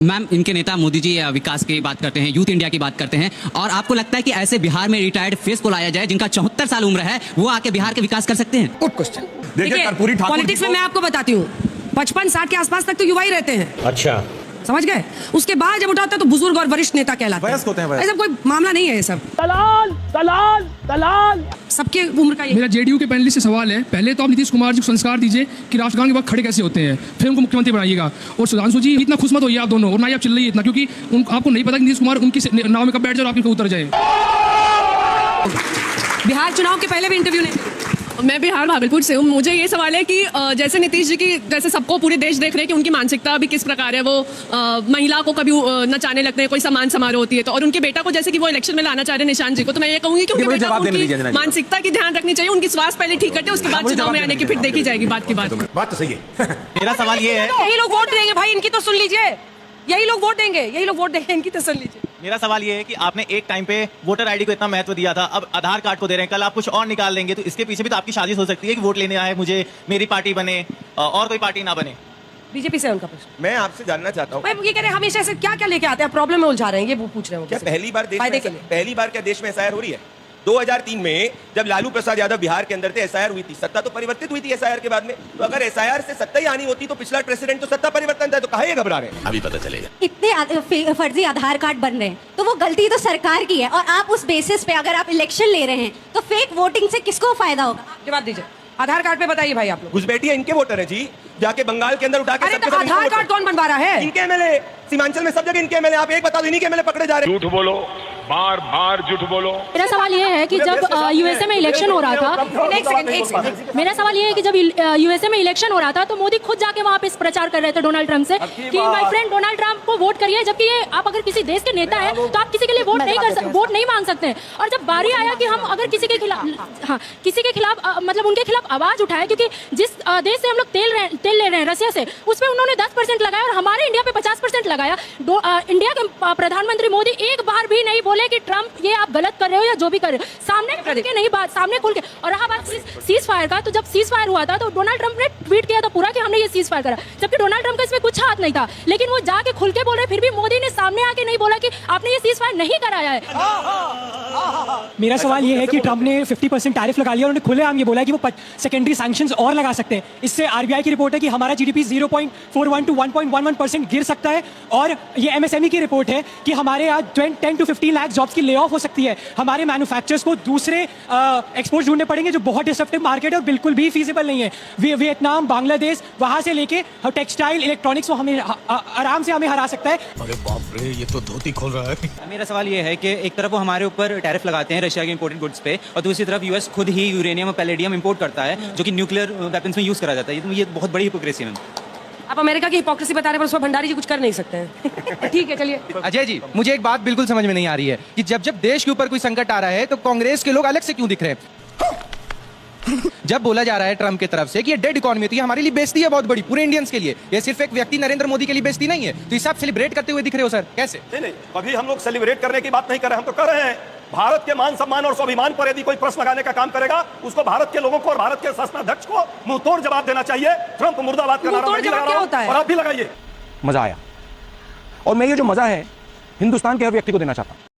Ma'am, इनके नेता मोदी जी विकास की बात करते हैं, यूथ इंडिया की बात करते हैं, और आपको लगता है कि ऐसे बिहार में रिटायर्ड फेस को लाया जाए जिनका 74 साल उम्र है, वो आके बिहार के विकास कर सकते हैं? Good question. देखिए कर्पूरी ठाकुर पॉलिटिक्स में मैं आपको बताती हूँ 55-60 के आसपास तक तो युवा ही रहते हैं। अच्छा, समझ गए? उसके बाद जब उठाता है तो बुजुर्ग और वरिष्ठ नेता कहलाते हैं। वयस्क होते हैं, वयस्क। ऐसा कोई मामला नहीं है ये सब। दलाल दलाल दलाल। सबके उम्र का ये। मेरा जेडीयू के पैनलिस्ट से सवाल है, पहले तो आप नीतीश कुमार जी को संस्कार दीजिए कि राष्ट्रगान के बाद खड़े कैसे होते हैं, फिर उनको मुख्यमंत्री बनाइएगा। और सुधांशु जी, इतना खुश मत होइए आप दोनों, और ना ही आप चिल्लाइए इतना, क्योंकि आपको नहीं पता कि नीतीश कुमार उनकी नाव में कब बैठ जाए और आपके उतर जाए। बिहार चुनाव के पहले भी इंटरव्यू नहीं। मैं बिहार भागलपुर से हूँ। मुझे ये सवाल है कि जैसे नीतीश जी की, जैसे सबको पूरे देश देख रहे हैं कि उनकी मानसिकता अभी किस प्रकार है, वो महिला को कभी नचाने लगते हैं, कोई सम्मान समारोह होती है तो, और उनके बेटा को जैसे कि वो इलेक्शन में लाना चाह रहे हैं निशान जी को, तो मैं ये कहूंगी कि उनके बेटा को उनकी मानसिकता की ध्यान रखनी चाहिए, उनकी स्वास्थ्य पहले ठीक करते, उसके बाद चुनाव में आने की फिर देखी जाएगी बात की बात। बात तो सही है। मेरा सवाल ये है, यही लोग वोट देंगे भाई, इनकी तो सुन लीजिए। यही लोग वोट देंगे, इनकी तो सुन लीजिए। मेरा सवाल ये है कि आपने एक टाइम पे वोटर आईडी को इतना महत्व दिया था, अब आधार कार्ड को दे रहे हैं, कल आप कुछ और निकाल लेंगे, तो इसके पीछे भी तो आपकी साजिश हो सकती है कि वोट लेने आए मुझे, मेरी पार्टी बने और कोई पार्टी ना बने। बीजेपी से उनका प्रश्न। मैं आपसे जानना चाहता हूँ, ये कह रहे हैं हमेशा से क्या क्या लेके आते हैं, प्रॉब्लम में उलझा रहे हैं, ये वो पूछ रहे हैं। क्या पहली बार क्या देश में एसआईआर हो रही है? 2003 में जब लालू प्रसाद यादव बिहार के अंदर थे, एसआईआर हुई थी, सत्ता तो परिवर्तित हुई थी एसआईआर के बाद में। तो अगर एसआईआर से सत्ता ही आनी होती तो पिछला प्रेसिडेंट तो सत्ता परिवर्तन था, तो काहे घबरा रहे हैं? अभी पता चलेगा। इतने फर्जी आधार कार्ड बन रहे हैं तो वो गलती तो सरकार की है, और आप उस बेसिस पे अगर आप इलेक्शन ले रहे हैं तो फेक वोटिंग से किसको फायदा होगा? जवाब दीजिए। आधार कार्ड पे बताइए भाई आप लोग। घुसपैठिए इनके वोटर हैं जी, जाके बंगाल के अंदर उठा के अरे तो आधार कार्ड कौन बनवा रहा है? इनके एमएलए, सीमांचल में सब जगह इनके एमएलए। आप एक बता दो, इन्हीं के एमएलए पकड़े जा रहे हैं। झूठ बोलो, बार बार झूठ बोलो। मेरा सवाल ये है कि जब यूएसए में इलेक्शन हो रहा था, एक सेकंड। मेरा सवाल ये है कि जब यूएसए में इलेक्शन हो रहा था तो मोदी खुद जाके वहाँ पे प्रचार कर रहे थे डोनाल्ड ट्रंप से कि माय फ्रेंड डोनाल्ड ट्रंप को वोट करिए, जबकि ये आप अगर किसी देश के नेता है तो आप किसी के लिए वोट नहीं मांग सकते। और जब बारी आया कि हम अगर किसी के खिलाफ मतलब उनके खिलाफ आवाज उठाए, क्योंकि जिस देश से हम लोग तेल ले रहे हैं रसिया से, उसमें उन्होंने 10% लगाया और हमारे इंडिया पे 50% लगाया। इंडिया के प्रधानमंत्री मोदी एक बार भी नहीं बोले कि ट्रंप ये आप गलत कर रहे हो या जो भी कर रहे हो, सामने खुल के नहीं बात, सामने खुल के। और रहा बात सीज फायर का, तो जब सीज फायर हुआ था तो डोनाल्ड ट्रंप ने ट्वीट किया था पूरा कि हमने ये सीज फायर करा, जबकि डोनाल्ड ट्रंप का इसमें कुछ हाथ नहीं था, लेकिन वो जाके खुल के बोल रहे, फिर भी मोदी ने सामने आके नहीं बोला कि आपने ये सीज फायर नहीं कराया है। मेरा सवाल ये है कि ट्रंप ने 50% टैरिफ लगा लिया और उन्होंने खुलेआम ये बोला कि वो सेकेंडरी सैंक्शंस और लगा सकते हैं। इससे आरबीआई की रिपोर्ट है कि हमारा जीडीपी 0.41 to 1.11% गिर सकता है, और ये एमएसएमई की रिपोर्ट है कि हमारे यहाँ 10 to 15 लाख जॉब्स की ले ऑफ हो सकती है। हमारे मैन्युफैक्चरर्स को दूसरे एक्सपोर्ट ढूंढने पड़ेंगे जो बहुत डिसरप्टिव मार्केट है और बिल्कुल भी फीजिबल नहीं है। वियतनाम, बांग्लादेश, वहां से लेके टेक्सटाइल, इलेक्ट्रॉनिक्स, वो हमें आराम से हमें हरा सकता है। अरे बाप रे, ये तो धोती खोल रहा है। मेरा सवाल ये है कि एक तरफ वो हमारे ऊपर टैरिफ लगाते हैं रशिया के इंपोर्टेड गुड्स पे, और दूसरी तरफ यूएस खुद ही यूरेनियम और पैलेडियम इंपोर्ट करता है जो कि न्यूक्लियर वेपन्स में यूज करा जाता है। ये बहुत बड़ी हिपोक्रेसी है। आप अमेरिका की हिपोक्रेसी बता रहे हैं, पर उसमें भंडारी जी कुछ कर नहीं सकते हैं। ठीक है, चलिए। अजय जी, मुझे एक बात बिल्कुल समझ में नहीं आ रही है कि जब जब देश के ऊपर कोई संकट आ रहा है तो कांग्रेस के लोग अलग से क्यों दिख रहे हैं? जब बोला जा रहा है ट्रंप की तरफ से कि ये डेड इकोनॉमी है, हमारे लिए बेइज्जती है बहुत बड़ी, पूरे इंडियंस के लिए, ये सिर्फ एक व्यक्ति नरेंद्र मोदी के लिए बेइज्जती नहीं है, तो इसे आप सेलिब्रेट करते हुए दिख रहे हो सर, कैसे? नहीं, कभी हम लोग सेलिब्रेट करने की बात नहीं कर रहे, हम तो कर रहे हैं। भारत के मान सम्मान और स्वाभिमान पर यदि कोई प्रश्न लगाने का काम करेगा, उसको भारत के लोगों को और भारत के शासनाध्यक्ष को मुंहतोड़ जवाब देना चाहिए। ट्रंप मुर्दाबाद का नारा मैं भी लगा रहा हूं और आप भी लगाइए। मजा आया, और मैं ये जो मजा है हिंदुस्तान के हर व्यक्ति को देना चाहता हूं।